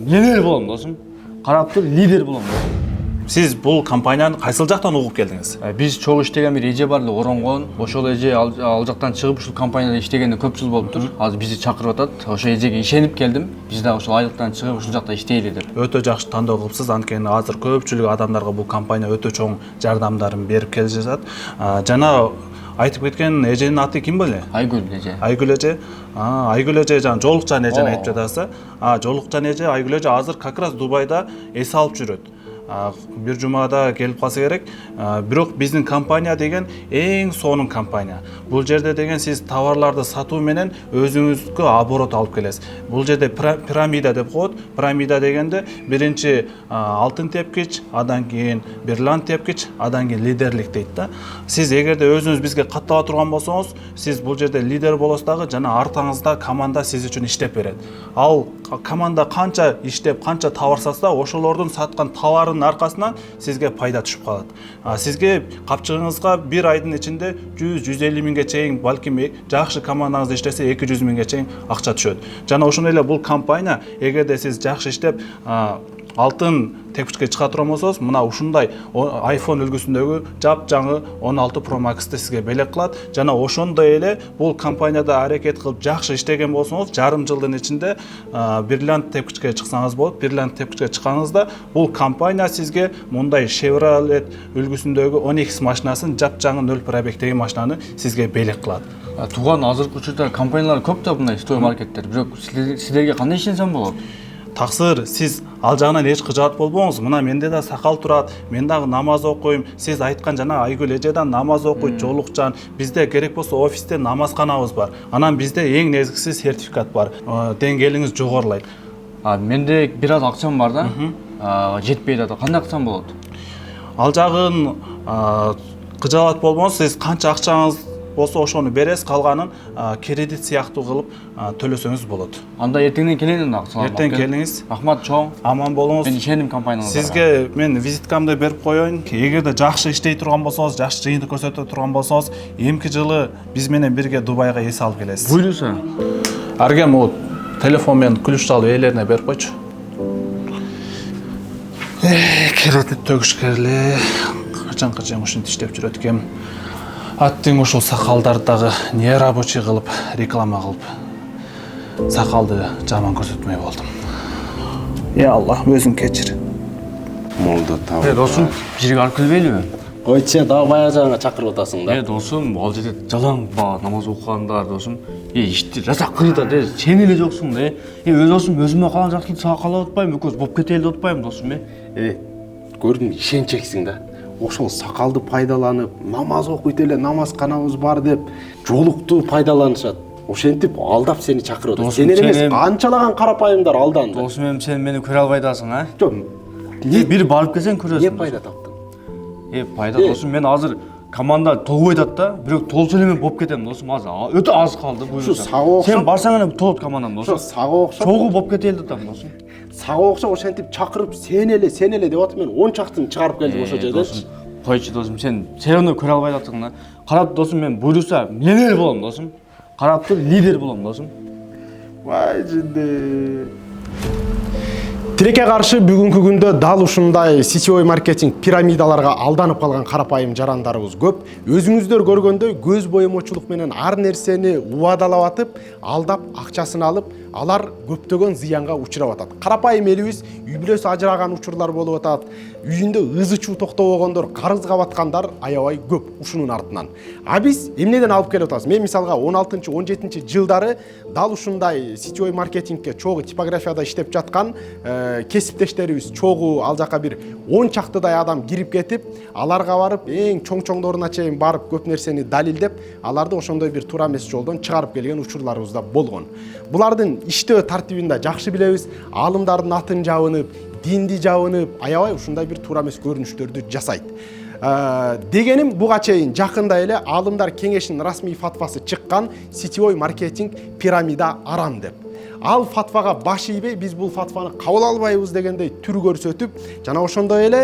миллионер болом досум. Карап тур, лидер болом досум. Сиз бул компанияны кайсыл жактан угуп келдиңиз? Биз чогуу иштеген бир эже бар эле Оронгон. Ошол эже ал жактан чыгып ушул компанияда иштегенде көп жыл болуптур. Азыр бизди чакырып атат. Ошо эжеге ишенип келдим. Биз дагы ошол айлыктан чыгып ушул жакта иштейли деп. Өтө жакшы тандоо кылыпсыз, анткени азыр көпчүлүк адамдарга бул компания өтө чоң жардамдарын берип келе жатат. Жана айтып кеткен эженин аты ким беле? Айгүл эже. Айгүл эже. Айгүл эже жана Жолукжан эжени айтып жатасыз. Жолукжан эже, Айгүл эже азыр как раз Дубайда эс алып жүрөт. Бир жумада келип калса керек. Бирок биздин компания деген эң сонун компания. Бул жерде деген сиз товарларды сатуу менен өзүңүзгө оборот алып келесиз. Бул жерде пирамида деп коет. Пирамида дегенде биринчи алтын тепкич, андан кийин бриллиант тепкич, андан кийин лидерлик дейт да. Сиз эгерде өзүңүз бизге каттала турган болсоңуз, сиз бул жерде лидер болосуз дагы, жана артыңызда команда сиз үчүн иштеп берет. Ал команда канча иштеп, канча товар сатса, ошолордун саткан товарынын аркасынан сизге пайда түшүп калат. Сизге капчыгыңызга бир айдын ичинде 100-150 миңге чейин, балким жакшы командаңыз иштесе 200 миңге чейин акча түшөт. Жана ошондой эле бул компания эгерде сиз жакшы иштеп алтын тепкичке чыга турган болсоңуз, мына ушундай iPhone үлгүсүндөгү жапжаңы 16 Pro Max'ты сизге белек кылат. Жана ошондой эле бул компанияда аракет кылып жакшы иштеген болсоңуз, жарым жылдын ичинде бриллиант тепкичке чыксаңыз болот. Бриллиант тепкичке чыкканыңызда бул компания сизге мындай Chevrolet үлгүсүндөгү 10X машинасын жапжаңы 0 пробегдеги машинаны сизге белек кылат. Туган азыркы учурда компаниялар көп да мындай сетевой маркеттер. Бирок силерге кандай ишенсем болот? Таксыр, сиз ал жагынан эч кыжаат болбоңуз. Мына менде да сакал турат, мен дагы намаз окуйм. Сиз айткан жана Айгүл эже да намаз окуйт, Жолукжан. Бизде керек болсо офисте намазканабыз бар. Анан бизде эң негизгиси сертификат бар. Деңгээлиңиз жогорулайт. Менде бир аз акчам бар да. Жетпейт ата. Кандай акчам болот? Ал жагын кыжаат болбоңуз, сиз канча акчаңыз болсо ошону бересиз, калганын кредит сыяктуу кылып төлөсөңүз болот. Анда эртеңден келейин да акчалар. Эртең келиңиз. Рахмат чоң. Аман болуңуз. Мен ишеним компанияңызга. Сизге мен визиткамды берип коеюн. Эгерде жакшы иштей турган болсоңуз, жакшы жыйынтык көрсөтө турган болсоңуз, эмки жылы биз менен бирге Дубайга эс алып келесиз. Буйруса. Аргем о телефон менен ключ алып ээлерине берип койчу. Кредит төгүшкерле. Качан ушинтип иштеп жүрөт экен. Аттың ушул сакалдарды дагы не рабочий кылып, реклама кылып, сакалды жаман көрсөтмөй болдум. Алла, өзүң кечир. Молдо табы. Досум, жерге алып келбейлиби? Койчу, дагы баягы жагыңа чакырып атасың да. Досум, ал жерде жалаң намаз окугандар досум. Ишти жасак кылып атат, сен эле жоксуң да. Досум, өзүмө калган жактарды сакалап атпайм, өкөз болуп кетели деп атпайм досум. Көрдүң, ишенчексиң да. Ошол сакалды пайдаланып, намаз окуйт эле, намазканабыз бар деп, жолукту пайдаланышат. Ошентип алдап сени чакырып атат. Сен эмес, канчалаган карапайымдар алданды. Досум, сен мени көрө албай атасың, а? Жок. Бир барып келсең көрөсүң. Не пайда таптың? Пайда досум, мен азыр команда толбойт атат да, бирок толсо эле мен болуп кетем досум, азыр өтө аз калды буюрса. Сен барсаң эле толот командам досум. Сага окшоп. Чогуу болуп кетели деп атам досум. Сага окшоп ошентип чакырып, сен эле деп атып мен 10 чактын чыгарып келдим ошо жерден. Койчу досум, сен аны көрө албай атасың да. Карап досум, мен буйруса миллионер болом досум. Карап тур, лидер болом досум. Вай жинде. Тилекке каршы бүгүнкү күндө дал ушундай сетевой маркетинг пирамидаларга алданып калган карапайым жарандарыбыз көп. Өзүңүздөр көргөндөй көз боемочулук менен ар нерсени убадалап атып, алдап акчасын алып, алар көптөгөн зыянга учурап атат. Карапайым элибиз үй бүлөсү ажыраган учурлар болуп атат. Үйүндө ызы чуу токтобогондор, карызга баткандар аябай көп ушунун артынан. Биз эмнеден алып келип атабыз? Мен мисалга 16-17 жылдары дал ушундай сетевой маркетингке чогуу типографияда иштеп жаткан кесиптештерибиз чогуу ал жака бир 10 чактыдай адам кирип кетип, аларга барып эң чоң-чоңдоруна чейин барып көп нерсени далилдеп, аларды ошондой бир туура эмес жолдон чыгарып келген учурларыбыз да болгон. Булардын иштөө тартибин да жакшы билебиз. Аалымдардын атын жабынып, динди жабынып, аябай ушундай бир туура эмес көрүнүштөрдү жасайт. Дегеним буга чейин жакында эле аалымдар кеңешинин расмий фатвасы чыккан, сетевой маркетинг пирамида арам деп. Ал фатвага баш ийбей, биз бул фатваны кабыл албайбыз дегендей түр көрсөтүп, жана ошондой эле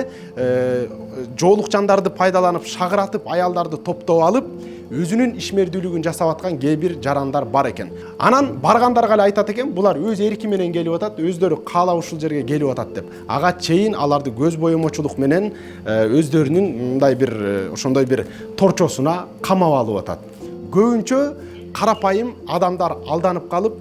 жоолукчандарды пайдаланып, шагыратып, аялдарды топтоп алып, өзүнүн ишмердүүлүгүн жасап аткан кээ бир жарандар бар экен. Анан баргандарга эле айтат экен, булар өз эрки менен келип атат, өздөрү каалап ушул жерге келип атат деп. Ага чейин аларды көз боемочулук менен өздөрүнүн мындай бир ошондой бир торчосуна камап алып атат. Көбүнчө карапайым адамдар алданып калып,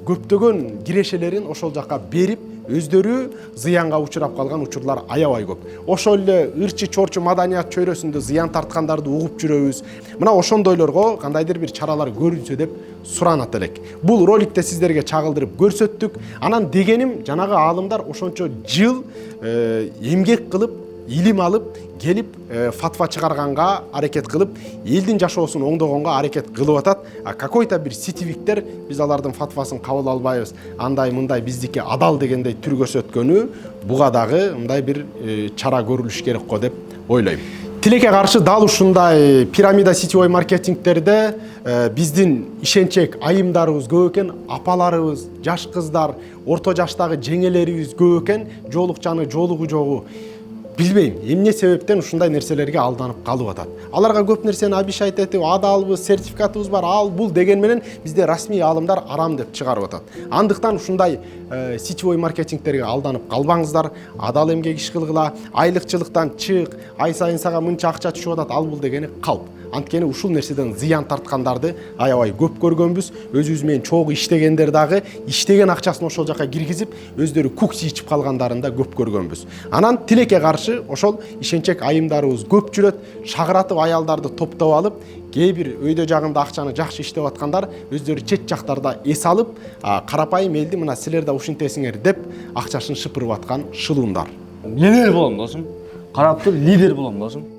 көптөгөн кирешелерин ошол жакка берип, өздөрү зыянга учурап калган учурлар аябай көп. Ошол эле ырчы чорчу маданият чөйрөсүндө зыян тарткандарды угуп жүрөбүз. Мына ошондойлорго кандайдыр бир чаралар көрүлсө деп суранат элек. Бул роликте сиздерге чагылдырып көрсөттүк. Анан дегеним, жанагы аалымдар ошончо жыл эмгек кылып, илим алып, келип фатва чыгарганга аракет кылып, элдин жашоосун оңдогонго аракет кылып атат. А какой-то бир сетевиктер биз алардын фатвасын кабыл албайбыз, андай мындай биздики адал дегендей түр көрсөткөнү буга дагы мындай бир чара көрүлүш керек го деп ойлойм. Тилекке каршы дал ушундай пирамида сетевой маркетингтерде биздин ишенчек айымдарыбыз көп экен, апаларыбыз, жаш кыздар, орто жаштагы жеңелерибиз көп экен, жоолукчаны жоолугу жогу. Билбейм, эмне себептен ушундай нерселерге алданып калып атат. Аларга көп нерсени обещать этип, адалбыз, сертификатыбыз бар, ал бул деген менен бизде расмий аалымдар арам деп чыгарып атат. Андыктан ушундай сетевой маркетингтерге алданып калбаңыздар, адал эмгек иш кылгыла, айлыкчылыктан чык, ай сайын сага мынча акча түшүп атат, ал бул дегени калп. Анткени ушул нерседен зыян тарткандарды аябай көп көргөнбүз. Өзүбүз менен чогуу иштегендер дагы иштеген акчасын ошол жака киргизип, өздөрү кукс ичип калгандарын да көп көргөнбүз. Анан тилекке каршы ошол ишенчек айымдарыбыз көп жүрөт, шагыратып аялдарды топтоп алып, кээ бир өйдө жагында акчаны жакшы иштеп аткандар өздөрү чет жактарда эс алып, карапайым элди мына силер да ушинтесиңер деп акчасын шыпырып аткан шылуундар. Лидер болом досум. Карап тур, лидер болом досум.